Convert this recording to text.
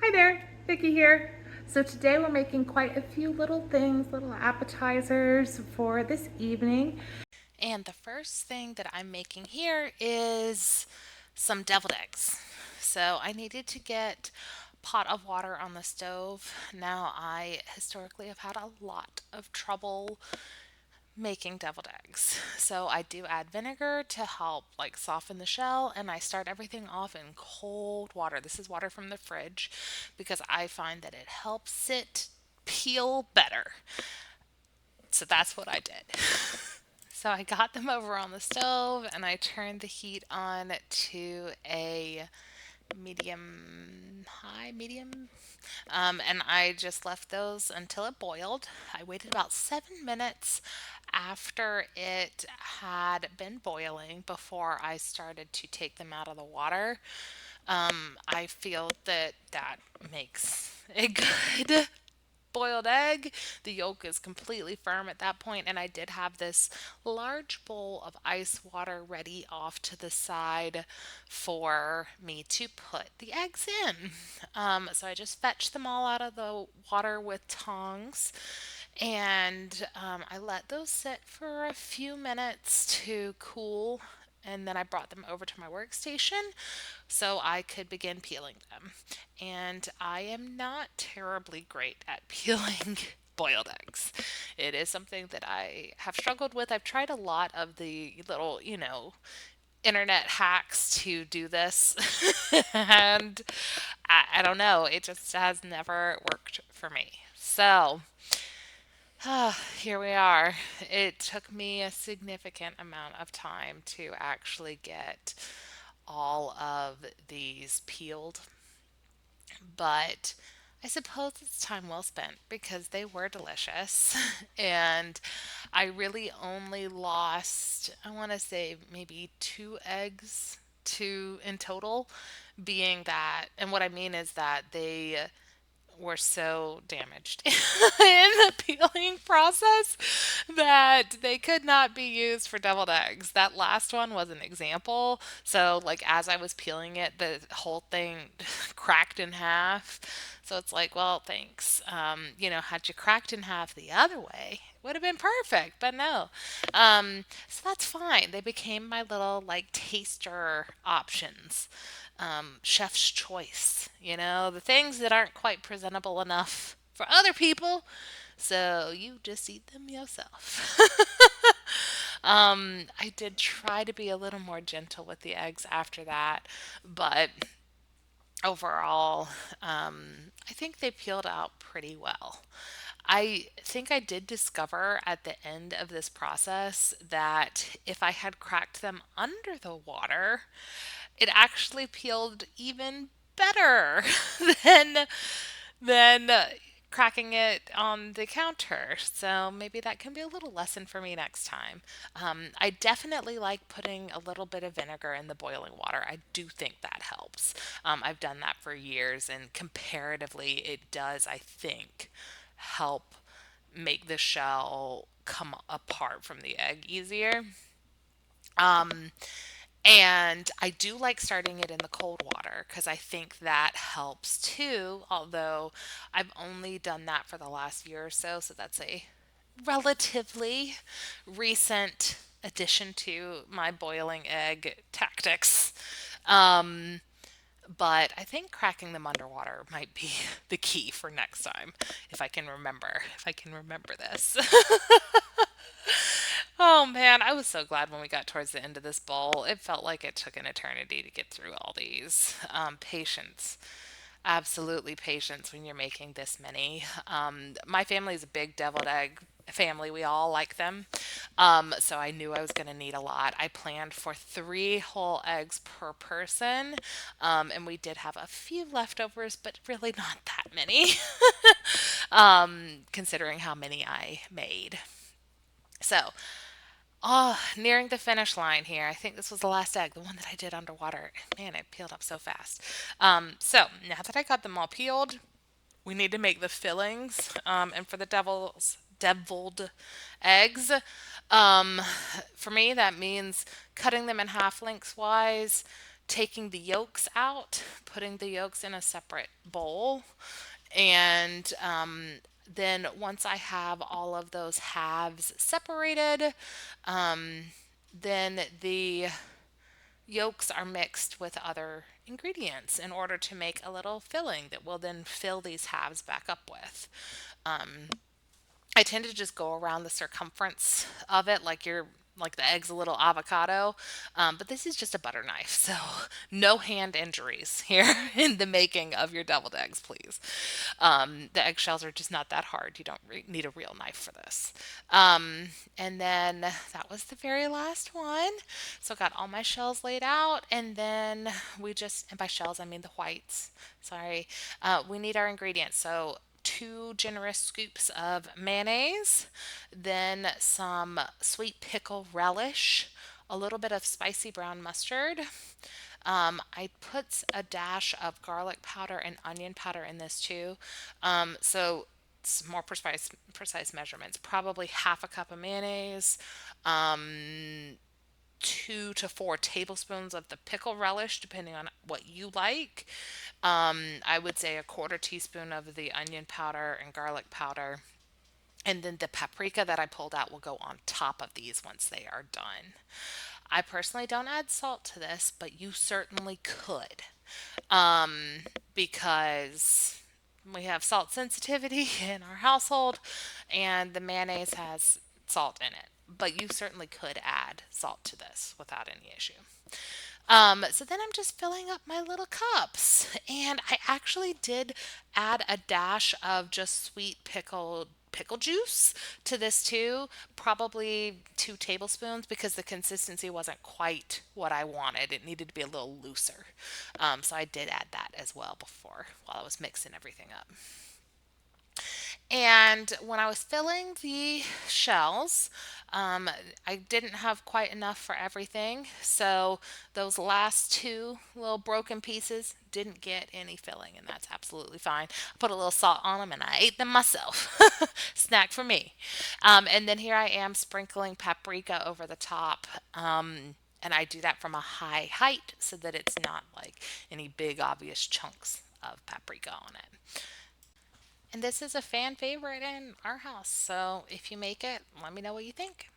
Hi there, Vicky here. So today we're making quite a few little things, little appetizers for this evening. And the first thing that I'm making here is some deviled eggs. So I needed to get pot of water on the stove. Now I historically have had a lot of trouble making deviled eggs. So I do add vinegar to help like soften the shell, and I start everything off in cold water. This is water from the fridge because I find that it helps it peel better. So that's what I did. So I got them over on the stove and I turned the heat on to a medium, and I just left those until it boiled. I waited about 7 minutes after it had been boiling before I started to take them out of the water. I feel that that makes a good boiled egg. The yolk is completely firm at that point, and I did have this large bowl of ice water ready off to the side for me to put the eggs in. So I just fetched them all out of the water with tongs. And I let those sit for a few minutes to cool, and then I brought them over to my workstation so I could begin peeling them. And I am not terribly great at peeling boiled eggs. It is something that I have struggled with. I've tried a lot of the little, internet hacks to do this, and I don't know, it just has never worked for me. So, here we are. It took me a significant amount of time to actually get all of these peeled, but I suppose it's time well spent because they were delicious. And I really only lost, I want to say, maybe 2 eggs to in total, being that, and what I mean is that they were so damaged in the peeling process that they could not be used for deviled eggs. That last one was an example. So, like, as I was peeling it, the whole thing cracked in half. So it's like, well, thanks. Had you cracked in half the other way, it would have been perfect, but no. So that's fine. They became my little, like, taster options, chef's choice, the things that aren't quite presentable enough for other people, so you just eat them yourself. I did try to be a little more gentle with the eggs after that, but overall, I think they peeled out pretty well. I think I did discover at the end of this process that if I had cracked them under the water, it actually peeled even better than than cracking it on the counter. So maybe that can be a little lesson for me next time. I definitely like putting a little bit of vinegar in the boiling water. I do think that helps. I've done that for years, and comparatively, it does, I think, help make the shell come apart from the egg easier. Um, and I do like starting it in the cold water because I think that helps too. Although I've only done that for the last year or so, so that's a relatively recent addition to my boiling egg tactics. Um, but I think cracking them underwater might be the key for next time if I can remember this. Oh man, I was so glad when we got towards the end of this bowl. It felt like it took an eternity to get through all these. Patience. Absolutely patience when you're making this many. My family is a big deviled egg family. We all like them. So I knew I was going to need a lot. I planned for 3 whole eggs per person. And we did have a few leftovers, but really not that many, considering how many I made. So, nearing the finish line here. I think this was the last egg, the one that I did underwater. Man, it peeled up so fast. So now that I got them all peeled, we need to make the fillings. And for the deviled eggs, um, for me that means cutting them in half lengthwise, taking the yolks out, putting the yolks in a separate bowl, and then once I have all of those halves separated, then the yolks are mixed with other ingredients in order to make a little filling that we'll then fill these halves back up with. I tend to just go around the circumference of it like the egg's a little avocado, but this is just a butter knife, so no hand injuries here in the making of your deviled eggs, please. The eggshells are just not that hard. You don't need a real knife for this. And then that was the very last one. So got all my shells laid out, and then and by shells I mean the whites. Sorry, we need our ingredients. So two generous scoops of mayonnaise, then some sweet pickle relish, a little bit of spicy brown mustard. I put a dash of garlic powder and onion powder in this too. So it's more precise measurements. Probably half a cup of mayonnaise, 2 to 4 tablespoons of the pickle relish, depending on what you like. I would say a quarter teaspoon of the onion powder and garlic powder. And then the paprika that I pulled out will go on top of these once they are done. I personally don't add salt to this, but you certainly could, because we have salt sensitivity in our household and the mayonnaise has salt in it. But you certainly could add salt to this without any issue. So then I'm just filling up my little cups. And I actually did add a dash of just sweet pickle juice to this too, probably 2 tablespoons because the consistency wasn't quite what I wanted. It needed to be a little looser. So I did add that as well before while I was mixing everything up. And when I was filling the shells, I didn't have quite enough for everything. So those last two little broken pieces didn't get any filling, and that's absolutely fine. I put a little salt on them and I ate them myself. Snack for me. And then here I am sprinkling paprika over the top. And I do that from a high height so that it's not like any big obvious chunks of paprika on it. And this is a fan favorite in our house. So if you make it, let me know what you think.